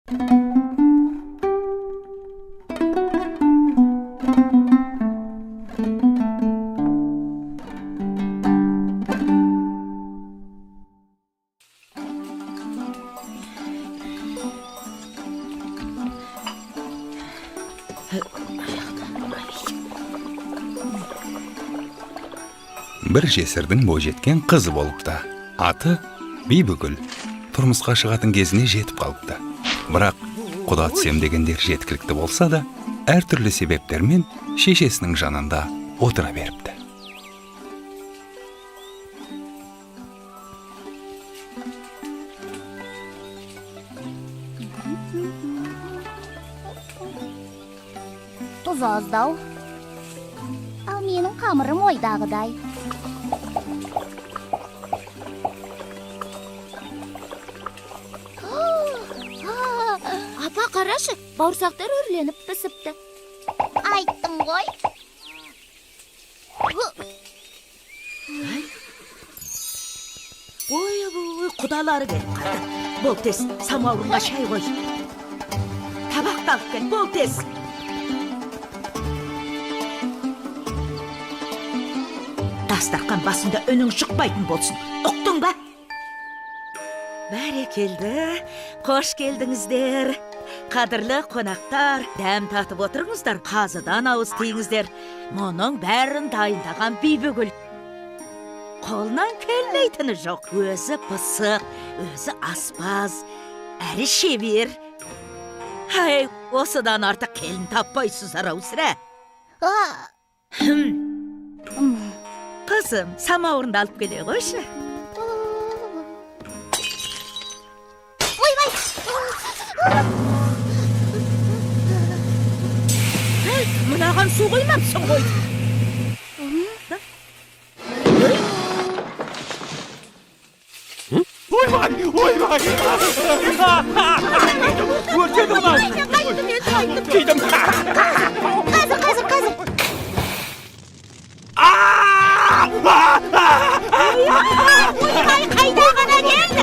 Bir жесірдің бойжеткен қызы болыпты. Аты Бибігүл. Тұрмысқа шығатын кезіне жетіп қалыпты. Бірақ құда түсем дегендер жеткілікті болса да, әртүрлі себептермен шешесінің жанында отыра беріпті. Тұз аздау. Ал менің қамырым ойдағыдай. Апа, қарашы, бауырсақтар өрленіп пісіпті. Айттым ғой. Ой, құдалары келіп қалды. Бол тез, самауырға шай қой. Табақ алып кел, бол тез. Дастархан басында үнің шықпайтын болсын. Ұқтың ба? Бәрекелді, қош келдіңіздер. Қадірлі қонақтар, дәм татып отырыңыздар, қазыдан ауыз тиіңіздер. Мұның бәрін дайындаған Бибігүл. Қолынан келмейтіні жоқ. Өзі пысық, өзі аспаз, әрі шебер. Ай, осыдан артық келін таппайсыздар ау сірә. Қызым, самауырынды алып келе қойшы. Мынаған су қоймапсың ғой. Ойбай! Өртеді бұлай! Кейдім! Қазір. Ойбай, қайда ғана келді?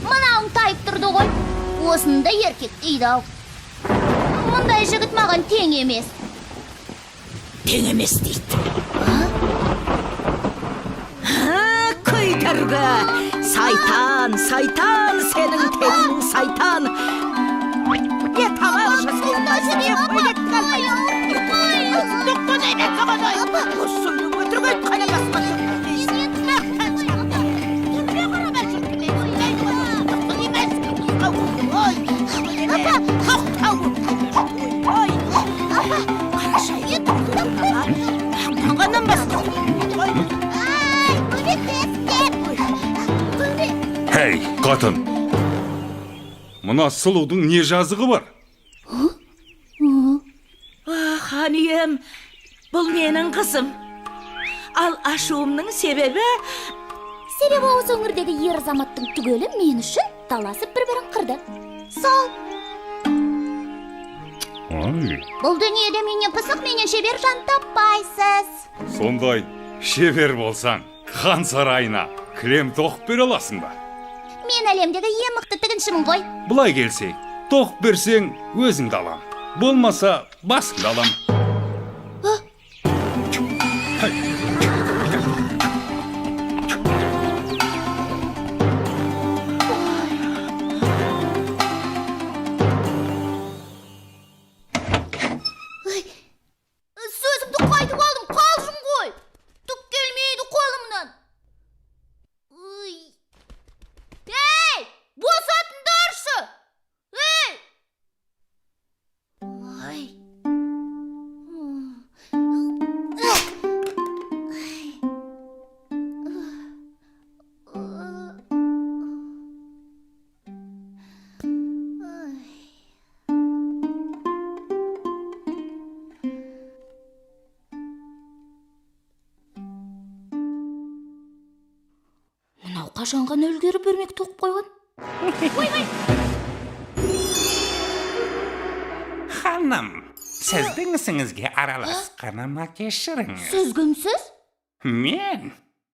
Мынауың тайып тұрды ғой. Осында еркек дейді ау. Мұндай жігіт маған тең емес. Тең емес дейді. Көйтіргі! Сайтан, сенің теңің сайтан. Не тамаша сен өзіне бөлек қалмай. Доқтан әймек қабадай. Осыны өтіргөйт қана басқан. Хей, қатын! Мұна сұлудың не жазығы бар? Ханием, бұл менің қызым. Ал ашуымның себебі... Себебі осы өңірдегі ер азаматтың түгелі мен үшін таласып бір-бірін қырды. Сол. Бұл дүниеде менен пысық, менен шебер жан таппайсыз. Сондай шебер болсаң, хан сарайына кілем тоқып бере аласың ба? Мен әлемдегі ең мықты тігіншімін ғой. Бұлай келсек, тоқып берсең өзіңді алам. Болмаса, басыңды алам. Сөзімді қайтып алдым, қалжың ғой. Түк келмейді қолымнан. Ей, босатыңдаршы. Ей! Ой. Мынау қашанға нөлгері бермек тоқып қойған? Ойбай! ханым, сіздің ісіңізге араласқаныма кешіріңіз. Сіз кімсіз? Мен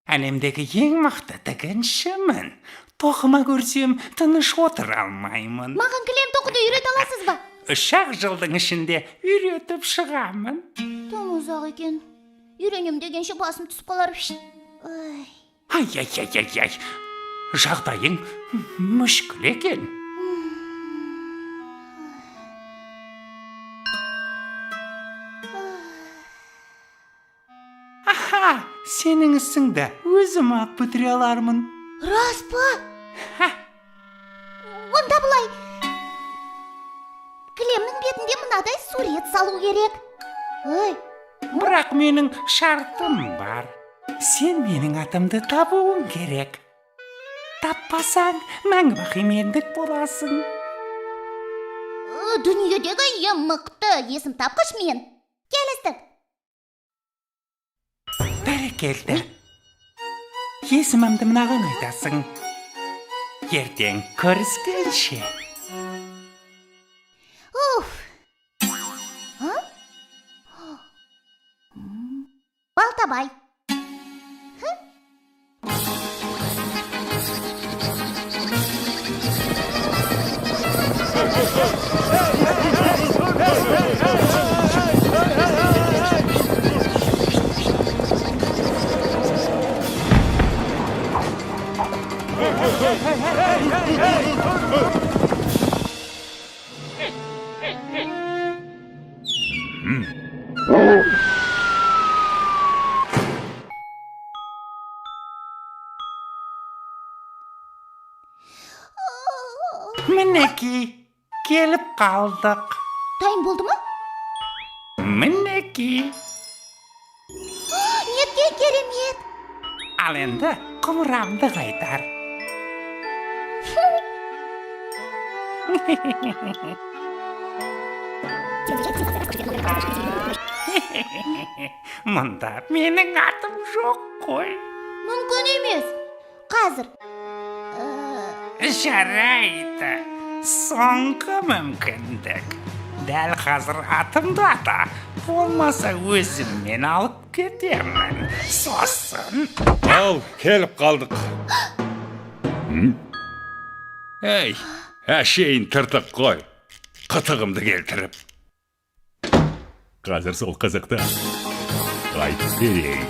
әлемдегі ең мықты тігіншімін. Тоқыма көрсем тыныш отыра алмаймын. Маған кілем тоқуды үйрете аласыз ба? 3 жылдың ішінде үйретіп шығамын. Тым ұзақ екен. Үйренем дегенше басым түсіп қалар. Ой. Ай. Жағдайың мүшкіл екен. Аха, сенің ісіңді өзім ақ бітіре алармын. Рас па? Ха, Онда бұлай. Кілемнің бетінде мынадай сурет салу керек. Ой, бірақ менің шартым бар. Сен менің атымды табуың керек. Таппасаң, мәңгі бақи мендік боласың. дүниедегі ең мықты есім тапқыш мен. Келістік. Бәрекелді. Есімімді мынаған айтасың. Ертең көріскенше. Уф. Балтабай. Мінеки, келіп қалдық. Дайын болды ма? Мінеки. Нетке керемет. Ал енді құмырамды қайтар. Мұнда менің атым жоқ қой. Мүмкін емес. Қазір. Жарайды. Соңғы мүмкіндік. Дәл қазір атымды ата. Болмаса өзіммен алып кетемін. Сосын. Ал, келіп қалдық. Ей, әшейін тыртық қой. Қытығымды келтіріп. Қазір сол қызықты айтып берейін.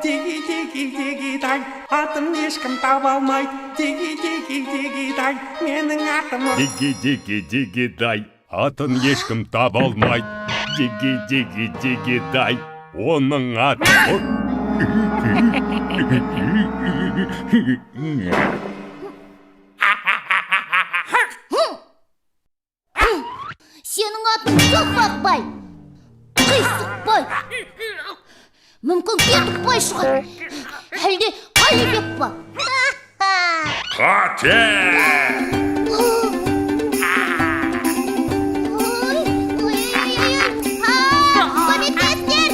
Диги-диги-диги-дай, атым ешкім таба алмайды. Диги-диги-диги-дай, менің атым. Диги-диги-диги-дай, атын ешкім таба алмайды. Диги-диги-диги-дай, оның аты... Сенің атын Соқпақбай. Қисықбай. Мүмкін Кетікбай шығар. Әлде Қалибек па? Қате! Көмектестер!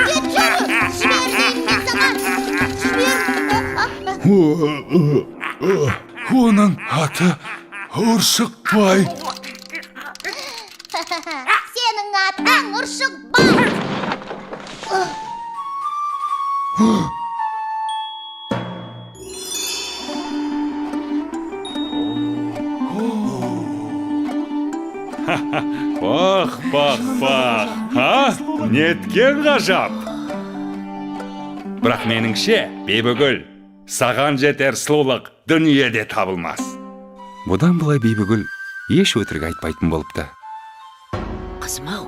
Кет жағы! Жібер! Оның аты Ұршықбай. Сенің атың Ұршықбай. Бақ, ха? Неткен ғажап? Бірақ меніңше, Бибігүл, саған жетер сұлулық дүниеде табылмас. Бұдан былай Бибігүл еш өтірік айтпайтын болыпты. Қызым-ау,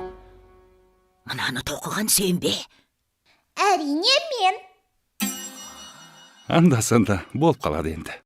мынаны тоқыған сен бе? Әрине мен. Анда-санда болып қалады енді.